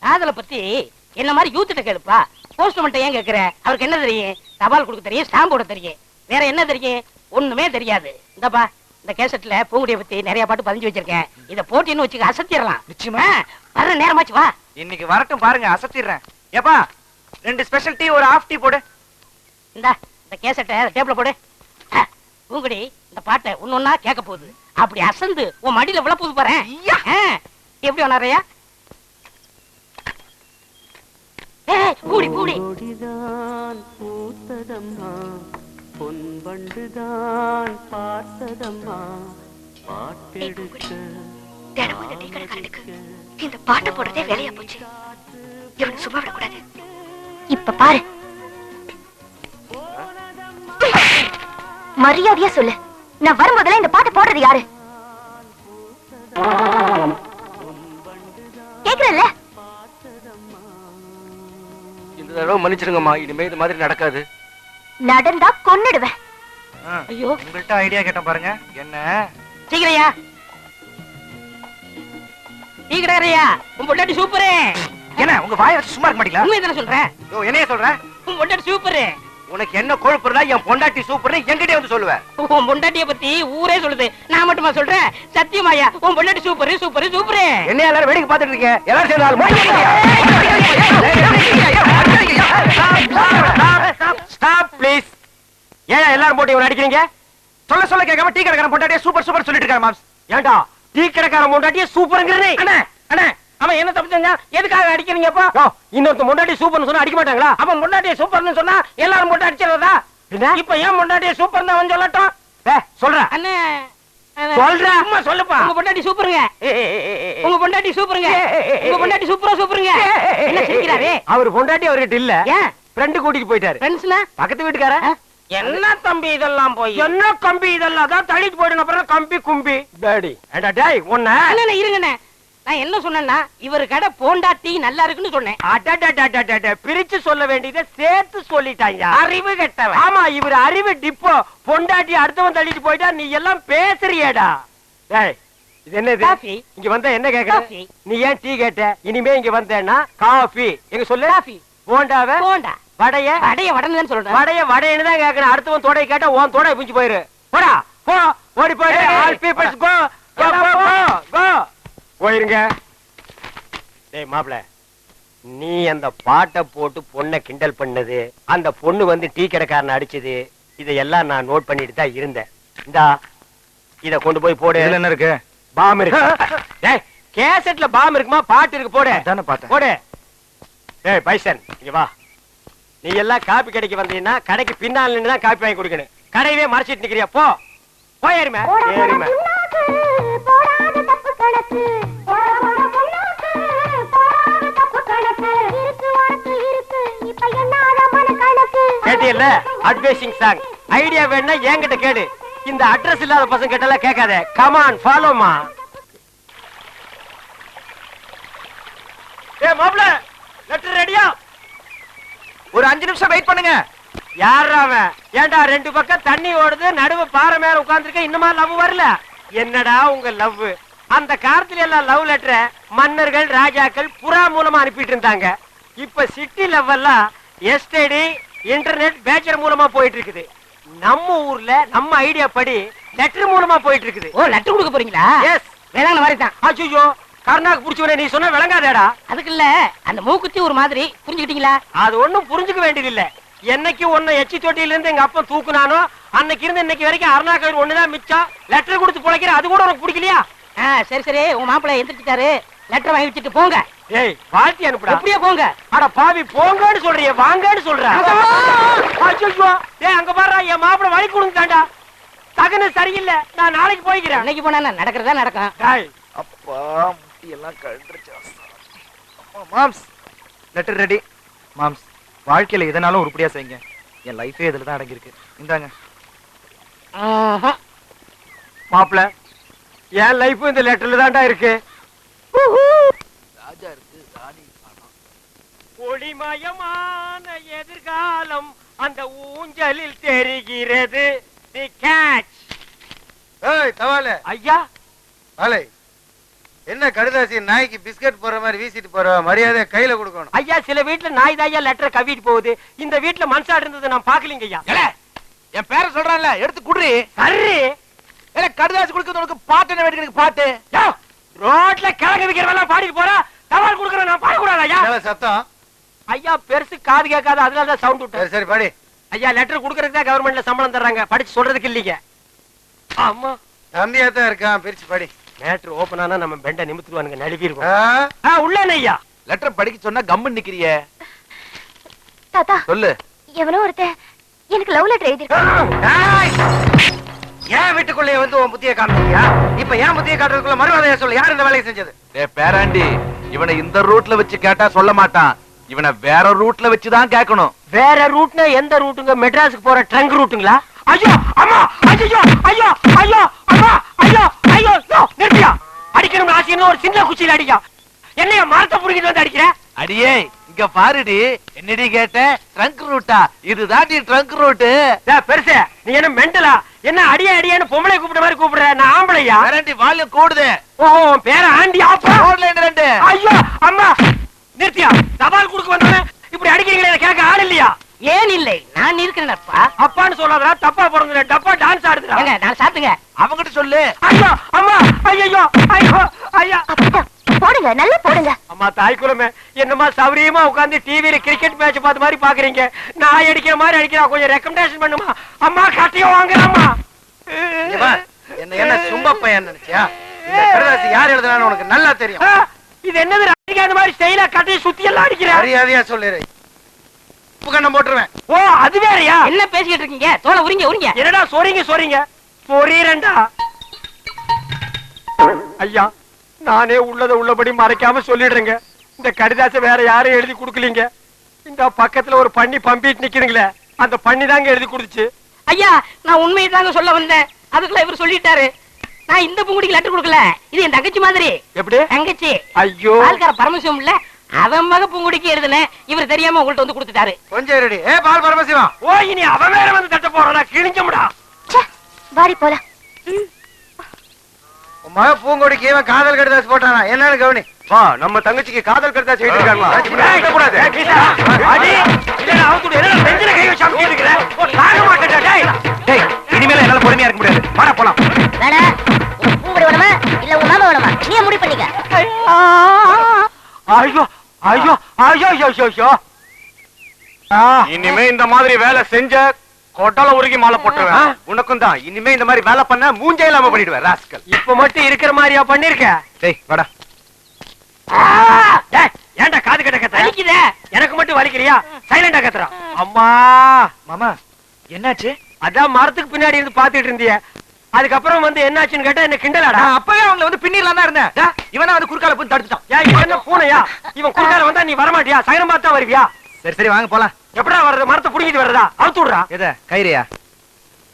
காதலை பத்தி என்ன மாதிரி யூத்திட்ட கேளுப்பா. போஸ்ட்மேன் ஏன் கேக்குற? அவருக்கு என்ன தெரியும்? தபால் கொடுக்க தெரியும், ஸ்டாம்ப் போட தெரியும், வேற என்ன தெரியும்? ஒண்ணுமே தெரியாது. இந்தப்பா இந்த கேசட்ல பூங்குடியை பத்தி நிறைய பாட்டு பதிஞ்சு வச்சிருக்கேன். இத போட்டின்னு வச்சுக்க அசத்திடலாம். நிச்சயமா வர நேரமாச்சு வா. இன்னைக்கு வரட்டும் பாருங்க, அசத்திடுறேன். ஏப்பா 2 ஸ்பெஷல் டீ, ஒரு ஹாஃப் டீ போடு. இந்த கேசட்டை டேபிள்ல போடு. பூங்குடி இந்த பாட்டை ஒன்னொன்னா கேட்க போகுது. அப்படி அசந்து உன் மடியில விழ போது பாரு. எப்படி வனாரையா? கூடி கூடி பூத்ததம்மா பொன்வண்டுதான் பார்த்ததம்மா பாட்டெடுக்க. இந்த பாட்டை போடுறதே வேலையா போச்சு. இவன் சும்மா விடக்கூடாது. இப்ப பாரு, மரியாதையா சொல்லு, நான் வரும்போதெல்லாம் இந்த பாட்டை போடுறது யாரு? கேக்குறல்ல? இந்த தடவை மன்னிச்சிருங்கம்மா, இனிமே இது மாதிரி நடக்காது. நடந்தா கொன்னுடுவேன். ஐயோ, உங்கள்ட்ட ஐடியா கேட்டேன் பாருங்க. என்ன சீக்கிரையா டீ கடையா? உன் பொண்டாட்டி சூப்பரு. என்ன உங்க வாயை வச்சு சும்மா இருக்க மாட்டீங்களா? உண்மை தானே சொல்றேன். என்னைய சொல்ற? உன் பொண்டாட்டி சூப்பரு. உனக்கு என்ன கொழுப்புறதா? என் பொண்டாட்டி சூப்பர்னு என்கிட்டே வந்து சொல்லுவேன். உன் பொண்டாட்டிய பத்தி ஊரே சொல்லுது, நான் மட்டுமா சொல்றேன்? சத்தியமாயா உன் பொண்டாட்டி சூப்பரு சூப்பரு சூப்பரு. என்ன எல்லாரும் வேடிக்கை பார்த்துட்டு இருக்கீங்க? எல்லாரும் சேர்ந்து ஸ்டாப் ப்ளீஸ். ஏன் எல்லாரும் போட்டு இவனை அடிக்கிறீங்க? சொல்ல சொல்ல கேட்காம டீ கடைக்காரன் பொண்டாட்டியே சூப்பர் சூப்பர் சொல்லிட்டு இருக்காரு மாம்ஸ். ஏண்டா டீ கடைக்காரன் பொண்டாட்டியே சூப்பர்ங்கிறதே? அண்ணா அண்ணா அவன் என்ன தப்பு செஞ்சா? எதுக்காக அடிக்கிறீங்கப்பா? இன்னொருத்த பொண்டாட்டி சூப்பர்னு சொன்னா அடிக்க மாட்டாங்களா? அவன் பொண்டாட்டிய சூப்பர்னு சொன்னா எல்லாரும் போட்டு அடிச்சிடறதா? இப்ப ஏன் பொண்டாட்டிய சூப்பர்னு அவன் சொல்லட்டும். சொல்ற அண்ணே சொல்ற, அம்மா சொல்லுப்பா. உங்க பொண்டாட்டி சூப்பருங்க. உங்க பொண்டாட்டி சூப்பருங்க. உங்க பொண்டாட்டி சூப்பரா சூப்பருங்க. என்ன சிரிக்கிறாரு? அவர் பொண்டாட்டி அவர்கிட்ட இல்ல, ஏன் ஃப்ரெண்ட் கூட்டிட்டு போயிட்டாரு. ஃப்ரெண்ட்ஸ்னா பக்கத்து வீட்டுக்கார. என்ன தம்பி இதெல்லாம் போய்? என்ன கம்பி இதெல்லாம்? தான் தள்ளிட்டு போயிடும். அப்புறம் கம்பி கும்பி டாடி. ஏண்டா டேய் ஒண்ணே அண்ணே இருங்கண்ணே, நான் என்ன சொன்னேன்னா இவரு கடை பொண்டாட்டி நல்லா இருக்குன்னு சொன்னேன். அடடடடடட பிரிச்சு சொல்ல வேண்டியதை சேர்த்து சொல்லிட்டாங்க. அறிவு கெட்டவன். ஆமா, இவர் அறிவு டிப்போ. பொண்டாட்டி அடுத்தவன் தள்ளிட்டு போயிட்டா நீ எல்லாம் பேசுறியேடா. டேய் இது என்னது? காபி. இங்க வந்தா என்ன கேக்குற? காபி. நீ ஏன் டீ கேட்ட? இனிமே இங்க வந்தேன்னா காபி. எங்க சொல்லு. காபி. போண்டாவே போண்டா. வடைய வடைய வடன்னு சொல்றேன். வடைய வடைன்னு தான் கேக்குறேன். அடுத்தவன் தொடை கேட்டா உன் தொடை பிஞ்சு போயிரு. போடா போ, ஓடி போயிடு. ஆல் பீப்பிள்ஸ் கோ கோ கோ கோ போயிருங்க. டேய் மாப்ள, நீ அந்த பாட்டை போட்டு பொண்ணை கிண்டல் பண்ணது, அந்த பொண்ணு வந்து டீ கடைக்காரனை அடிச்சது, இதையெல்லாம் நான் நோட் பண்ணிட்டு தான் இருந்தேன். இந்தா இத கொண்டு போய் போடு. என்ன இருக்கு? பாம் இருக்கு. டேய் கேசட்ல பாம் இருக்குமா? பாட்டு இருக்கு, போடு. அதானே பார்த்தேன். போடு. டேய் பைசன் இங்க வா. நீ எல்லாம் காப்பி கடைக்கு வந்தீங்கன்னா கடைக்கு பின்னால் நின்று தான் காப்பி வாங்கி கொடுக்கணும். கடையவே மறைச்சிட்டு நிக்கிறியா? போ போயிருமே. ஏறுமே. கேட்டியல்ல அட்வைசிங் சாங். ஐடியா வேணா என்கிட்ட கேடு. இந்த அட்ரஸ் இல்லாத பசங்க கிட்ட எல்லாம் கேட்காத. கம் ஆன் ஃபாலோ மா. ஏ மாப்ள, லெட்டர் ரெடியா? ஒரு 5 நிமிஷம் வெயிட் பண்ணுங்க. யாரா அவன்? ஏண்டா 2 பக்கம் தண்ணி ஓடுது, நடுவு பாறை மேல உட்கார்ந்துருக்க, இன்னுமா லவ் வரல? என்னடா உங்க லவ்? அந்த காலத்துல எல்லாம் லவ் லெட்டரை மன்னர்கள் ராஜாக்கள் புறா மூலமா அனுப்பிட்டு இருந்தாங்க. இப்ப சிட்டி லவ் எல்லாம் எஸ்டடி இன்டர்நெட் பேச்சர் மூலமா போயிட்டு இருக்குது. நம்ம ஊர்ல நம்ம ஐடியா படி லெட்டர் மூலமா போயிட்டு இருக்குது. ஓ லெட்டர் கொடுக்க போறீங்களா? எஸ், வேளாண் மாதிரி தான். அச்சோ கர்நாக்கு புடிச்சவனே, நீ சொன்ன விளங்காதேடா. அதுக்கு இல்ல, அந்த மூக்குத்தி ஒரு மாதிரி, புரிஞ்சுக்கிட்டீங்களா? அது ஒண்ணும் புரிஞ்சுக்க வேண்டியது இல்ல. என்னைக்கு ஒன்ன எச்சி தொட்டியில இருந்து எங்க அப்பா தூக்குனானோ அன்னைக்கு இருந்து இன்னைக்கு வரைக்கும் அருணாக்கர் ஒண்ணுதான் மிச்சம். லெட்டர் கொடுத்து பொழைக்கிற, அது கூட உனக்கு பிடிக்கலையா? சரி சரி, உங்க மாப்பிள்ளை எந்திரிச்சிட்டாரு, லெட்டர் வாங்கி வச்சுட்டு போங்க. ஏய் வாழ்த்தி அனுப்புடா. எப்படியே போங்க. அட பாவி, போங்கன்னு சொல்றியே, வாங்கன்னு சொல்றேன். அச்சோ டேய் அங்க பாருடா, என் மாப்பிள்ளை வழி கொடுங்கடா. தகன சரியில்லை, நான் நாளைக்கு போய்க்கிறேன். இன்னைக்கு போனா நடக்கிறதா நடக்கும். டேய் அப்பா முட்டி எல்லாம் கழண்டுருச்சு. மாம்ஸ் லெட்டர் ரெடி. மாம்ஸ் வாழ்க்கையில எதனாலும் உருப்படியா செய்யுங்க. என் லைஃபே இதுல தான் அடங்கி இருக்கு. இந்தாங்க. மாப்ள, என் லைஃப் இந்த லெட்டர்ல தான்டா இருக்கு. ராஜா இருக்கு, ராணி காணோம். ஒளிமயமான எதிர்காலம் அந்த ஊஞ்சலில் தெரிகிறது. தி கேட்ச். ஏய் தவாலே. ஐயா வாலே. என்ன கடுதாசி நாய்க்கு பிஸ்கட் போற மாதிரி வீசிட்டு போற மரியாதை கையில கொடுக்கணும். ஐயா சில வீட்டுல நாய் தாயா லெட்டர் கவிட்டு போகுது, இந்த வீட்டுல மனசாடு இருந்தது நான் பாக்கலீங்க ஐயா. என் பேரை சொல்றான்ல, எடுத்து குடுறி. சரி கடுதாசி கொடுக்கறது உனக்கு பாட்டு என்ன வேண்டிய பாட்டு? ரோட்ல கிழங்கு விக்கிறவெல்லாம் பாடிட்டு போறா, தபால் கொடுக்கற நான் பாடக்கூடாது ஐயா. சத்தம் ஐயா பெருசு காது கேட்காது, அதனாலதான் சவுண்ட் விட்டு. சரி படி. ஐயா லெட்டர் குடுக்கறதுக்கு தான் கவர்மெண்ட்ல சம்பளம் தர்றாங்க, படிச்சு சொல்றதுக்கு இல்லீங்க. ஆமா தம்பியா தான் இருக்கான், பிரிச்சு படி. மேட்ரு ஓபன் ஆனா நம்ம பெண்ட நிமித்துவானுங்க, நழுவி இருக்கும். உள்ள ஐயா லெட்டர் படிக்க சொன்னா கம்மன் நிக்கிறியே. தாத்தா சொல்லு. எவனோ ஒருத்தன் எனக்கு லவ் லெட்டர் எழுதிருக்கான். ஏன் வீட்டுக்குள்ளே வந்து உன் புத்திய காமிச்சியா? இப்ப ஏன் புத்திய காட்டுறதுக்குள்ள மறுவாதையா சொல்லு, யார் இந்த வேலையை செஞ்சது? பேராண்டி, இவனை இந்த ரூட்ல வச்சு கேட்டா சொல்ல மாட்டான், இவனை வேற ரூட்ல வச்சுதான் கேட்கணும். வேற ரூட்னா எந்த ரூட்டுங்க? மெட்ராஸுக்கு போற ட்ரங்க் ரூட்டுங்களா? ஐயோ அம்மா, ஐயோ ஐயோ ஐயோ அம்மா, ஐயோ ஐயோ நிறுத்தியா. அடிக்கணும் ஆசைன்னு ஒரு சின்ன குச்சியில அடிக்கா, என்னைய மரத்தை புடிக்கிட்டு வந்து அடிக்கிற? அடியே இங்க பாருடி, என்னடி கேட்ட? ட்ரங்க் ரூட்டா? இதுதான் நீ ட்ரங்க் ரூட்டு. பெருசு நீ என்ன மெண்டலா? என்ன அடியே அடியேன்னு பொம்பளை கூப்பிட்ட மாதிரி கூப்பிடுற? நான் ஆம்பளையா? பேராண்டி வால்யூம் கூடுது. ஓ பேர ஆண்டி ஆப்பா. ரோட்ல என்ன ரெண்டு? ஐயோ அம்மா நிறுத்தியா. தபால் குடுக்க வந்தவன் இப்படி அடிக்கிறீங்களே, கேட்க ஆள் இல்லையா? ஏன் இல்லை, நான் இருக்கிறேன்ப்பா. அப்பான்னு சொல்லாதடா, தப்பா பிறந்தது. டப்பா டான்ஸ் ஆடுதுடா. ஏங்க நான் சாத்துங்க. அவங்கிட்ட சொல்லு. ஐயோ அம்மா, ஐயோ ஐயோ ஐயா. போடுங்க, நல்லா போடுங்க. அம்மா தாய் குலமே, என்னமா சௌரியமா உட்கார்ந்து டிவில கிரிக்கெட் மேட்ச் பார்த்த மாதிரி பாக்குறீங்க? நான் அடிக்கிற மாதிரி அடிக்கிறா, கொஞ்சம் ரெக்கமெண்டேஷன் பண்ணுமா? அம்மா கட்டியும் வாங்குறாமா. என்ன சும்ப பையன் நினைச்சியா? இந்த கடுதாசி யார் எழுதுனான்னு உனக்கு நல்லா தெரியும். இது என்னது? அடிக்காத மாதிரி ஸ்டைலா கட்டி சுத்தி எல்லாம் அடிக்கிற. மரியாதையா சொல்லிடு, கண்ணம் போட்டுருவேன். ஓ அது வேறயா? என்ன பேசிக்கிட்டு இருக்கீங்க? தோலை உரிங்க உரிங்க. என்னடா சொறீங்க சொறீங்க சொறீரண்டா. ஐயா நானே உள்ளத உள்ளபடி மறைக்காம சொல்லிடுறேங்க. இந்த கடிதாசை வேற யாரும் எழுதி கொடுக்கலீங்க. இந்த பக்கத்துல ஒரு பண்ணி பம்பிட்டு நிக்கிறீங்களே, அந்த பண்ணி தாங்க எழுதி கொடுத்துச்சு. ஐயா நான் உண்மையை தாங்க சொல்ல வந்தேன், அதுக்குள்ள இவர் சொல்லிட்டாரு. நான் இந்த பூங்குடிக்கு லெட்டர் கொடுக்கல, இது என் தங்கச்சி மாதிரி. எப்படி தங்கச்சி? ஐயோ ஆள்கார பரமசிவம் இல்ல, அவன் மக பூங்குடிக்கு எழுதுனேன், இவர் தெரியாம உங்கள்ட்ட வந்து கொடுத்துட்டாரு. கொஞ்சம் இருடி. பால் பரமசிவம். ஓ இனி அவன் வேற வந்து தட்ட போறா, கிழிஞ்சமுடா. வாடி போலாம். உன் மக பூங்கொடிக்கு இவன் காதல் கடுதாசி போட்டானா என்னன்னு கவனி. நம்ம தங்கச்சிக்கு காதல் கடிதாசி எழுதிருக்காங்களா? இனிமேல என்னால பொறுமையா இருக்க முடியாது, வாடா போலாம். பூங்குடி வேணுமா இல்ல உன் மாமா வேணுமா? நீ முடிவு பண்ணிக்க. ஐயோ ஐயோ ஐயோ ஐயோ ஐயோ. இனிமே இந்த மாதிரி வேலை செஞ்ச கொட்டல உருகி மாலை போட்டுருவேன். உனக்கும் தான் இனிமே இந்த மாதிரி வேலை பண்ண மூஞ்சே இல்லாம பண்ணிடுவேன் ராஸ்கல். இப்ப மட்டும் இருக்கிற மாதிரியா பண்ணிருக்க? டேய் வாடா. ஏன்டா காது கட்ட கத்துற? வலிக்குதே. எனக்கு மட்டும் வலிக்கிறியா? சைலண்டா கத்துறா. அம்மா மாமா என்னாச்சு? அதான் மரத்துக்கு பின்னாடி இருந்து பாத்துட்டு இருந்திய, அதுக்கப்புறம் வந்து என்னாச்சுன்னு கேட்டா என்ன கிண்டலாடா? நான் அப்பவே அவங்கள வந்து பின்னிரலாம் தான் இருந்தேன், இவனா வந்து குறுக்கால போய் தடுத்துட்டான். ஏன் இவன் என்ன பூனையா? இவன் குறுக்கால வந்தா நீ வரமாட்டியா? சைலம் பார்த்தா வருவியா? சரி சரி வாங்க போலாம். எப்படா வர்றது? மரத்தை புடிங்கிட்டு வர்றதா? அவுத்து விடுறா. எத கயிறியா?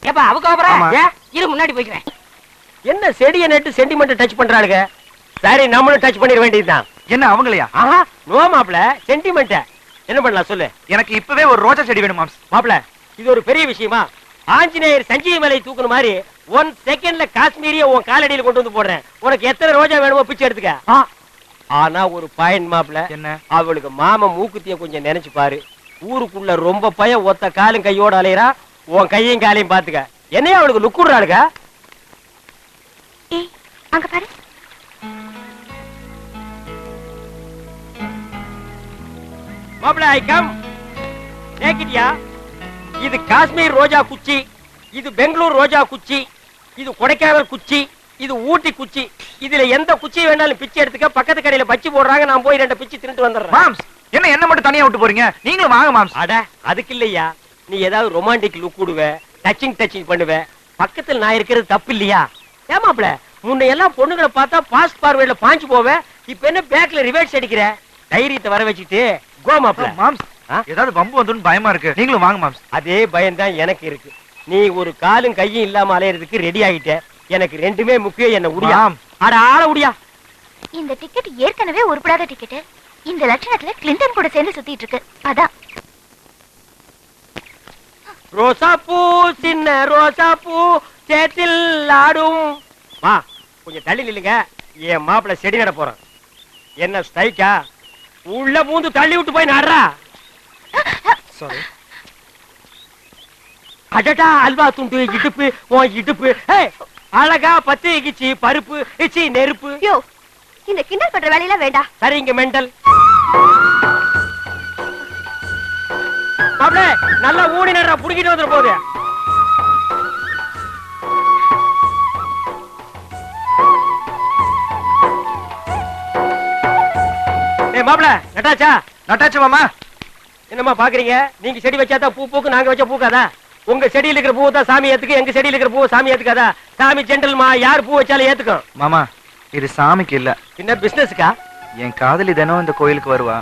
ஏப்பா அவுக்க போற? ஆமா. இரு முன்னாடி போய்க்கிறேன். என்ன செடியை நட்டு சென்டிமெண்ட் டச் பண்றாளுங்க? சரி நம்மளும் டச் பண்ணிட வேண்டியதுதான். என்ன அவங்களையா? ஆஹா நோ மாப்ள, சென்டிமெண்ட் என்ன பண்ணலாம் சொல்லு. எனக்கு இப்பவே ஒரு ரோஜா செடி வேணும் மாம்ஸ். மாப்ள இது ஒரு பெரிய விஷயமா? ஆஞ்சநேயர் சஞ்சீவி மலை தூக்குன மாதிரி 1 செகண்ட்ல காஷ்மீரிய உன் காலடியில கொண்டு வந்து போடுறேன். உனக்கு எத்தனை ரோஜா வேணுமோ பிச்சை எடுத்துக்க. ஆனா ஒரு பாயிண்ட் மாப்ள, என்ன? அவளுக்கு மாம மூக்குத்திய கொஞ்சம் நினைச்சு பாரு. ஊருக்குள்ள ரொம்ப பயம், ஒத்த காலும் கையோட அலையறா. உன் கையும் காலையும் பாத்துக்க. என்னையா அவளுக்கு லுக் விடுறாளுங்க? ஏய் அங்க பாரு. மாப்ள ஐ கம். கேக்கிட்டியா? இது காஷ்மீர் ரோஜா குச்சி, இது பெங்களூர் ரோஜா குச்சி, இது கொடைக்கானல் குச்சி, இது ஊட்டி குச்சி. இதுல எந்த குச்சி வேணாலும் பிச்சை எடுத்துக்க. பக்கத்து கடையில பச்சி போடுறாங்க, நான் போய் 2 பிச்சு தின்னுட்டு வந்துடுறேன். மாம்ஸ் என்ன மட்டும் தனியா விட்டு போறீங்க? நீங்களும் வாங்க மாம்ஸ். அட அதுக்கு இல்லையா, நீ ஏதாவது ரொமான்டிக் லுக் விடுவ, டச்சிங் பண்ணுவ. பக்கத்துல நான் இருக்கிறது தப்பு இல்லையா? ஏமாப்ள முன்ன எல்லாம் பொண்ணுங்களை பார்த்தா பாஸ்ட் பார்வேர்ட்ல பாஞ்சு போவ, இப்ப என்ன பேக்ல ரிவர்ஸ் அடிக்கிற? தைரியத்தை வர வச்சுட்டு கோ மாப்ள. மாம்ஸ் ஏதாவது பம்பு வந்துன்னு பயமா இருக்கு, நீங்களும் வாங்க மாம்ஸ். அதே பயம்தான் எனக்கு இருக்கு. நீ ஒரு காலும் கையும் இல்லாம அலையறதுக்கு ரெடி ஆகிட்ட. எனக்கு ரெண்டுமே முக்கியம். என்ன உடியா? அட ஆள உடியா. இந்த டிக்கெட் ஏற்கனவே உருப்படாத டிக்கெட். இந்த லட்சணத்துல கிளின்டன் கூட சேர்ந்து சுத்திட்டு இருக்கு. அதான் ரோசா பூ சின்ன ரோசா பூ சேத்தில் ஆடும். மா கொஞ்சம் தள்ளி நில்லுங்க. என் மாப்பிள்ள செடி நட போறான். என்ன ஸ்ட்ரைக்கா? உள்ள பூந்து தள்ளி விட்டு போய் நடுறா. சாரி. அடடா அல்வா துண்டு இடுப்பு உன் இடுப்பு. அழகா பத்து இகிச்சி பருப்பு இச்சி நெருப்பு. யோ இந்த கிண்டல் பண்ற வேலையெல்லாம் வேண்டாம். சரிங்க மெண்டல். மாப்பிள்ள நல்லா ஊடி நடுறா, புடிக்கிட்டு வந்துட போகுது. மாப்பிள்ள நட்டாச்சா? நட்டாச்சு மாமா. என்னம்மா பாக்குறீங்க? நீங்க செடி வச்சாதான் பூ பூக்கு, நாங்க வச்சா பூக்காதா? உங்க செடியில இருக்கிற பூ தான் சாமி ஏத்துக்கு, எங்க செடியில இருக்கிற பூ சாமி ஏத்துக்காதா? சாமி ஜென்டல்மா, யார் பூ வச்சாலும் ஏத்துக்கும். மாமா இது சாமிக்கு இல்ல, என்ன பிசினஸ்க்கா? என் காதலி தினம் இந்த கோயிலுக்கு வருவா.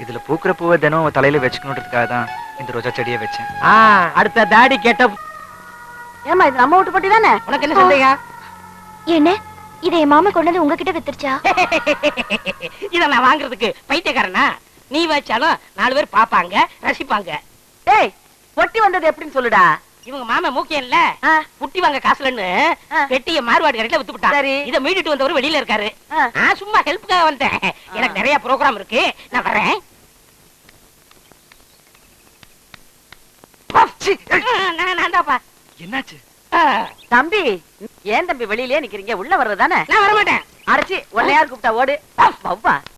இதுல பூக்குற பூவை தினம் அவ தலையில வச்சுக்கணுன்றதுக்காக தான் இந்த ரோஜா செடியை வச்சேன். அடுத்த தாடி கெட்ட. ஏமா இது நம்ம வீட்டு போட்டி தானே? உனக்கு என்ன சந்தேகம்? என்ன இதை என் மாமா கொண்டு வந்து உங்ககிட்ட வித்துருச்சா? இத நான் வாங்குறதுக்கு பைத்தியக்காரனா? நீ வச்சாலும் 4 பேர் பாப்பாங்க, ரசிப்பாங்க. டேய் பொட்டி வந்தது எப்படின்னு சொல்லுடா. இவங்க மாமா மூக்கியன்ல புட்டி வாங்க காசுலன்னு பெட்டிய மார்வாடி கடையில வித்து விட்டான். சரி. இத மீட்டுட்டு வந்தவர் வெளியில இருக்காரு. நான் சும்மா ஹெல்ப்புக்காக வந்தேன். எனக்கு நிறைய ப்ரோகிராம் இருக்கு, நான் வரேன். நான் தான்ப்பா. என்னாச்சு? தம்பி ஏன் தம்பி வெளியிலே நிக்கிறீங்க? உள்ள வர்றதானே? நான் வரமாட்டேன். அரைச்சி உன்னை யார் கூப்பிட்டா ஓடு. வவ்வா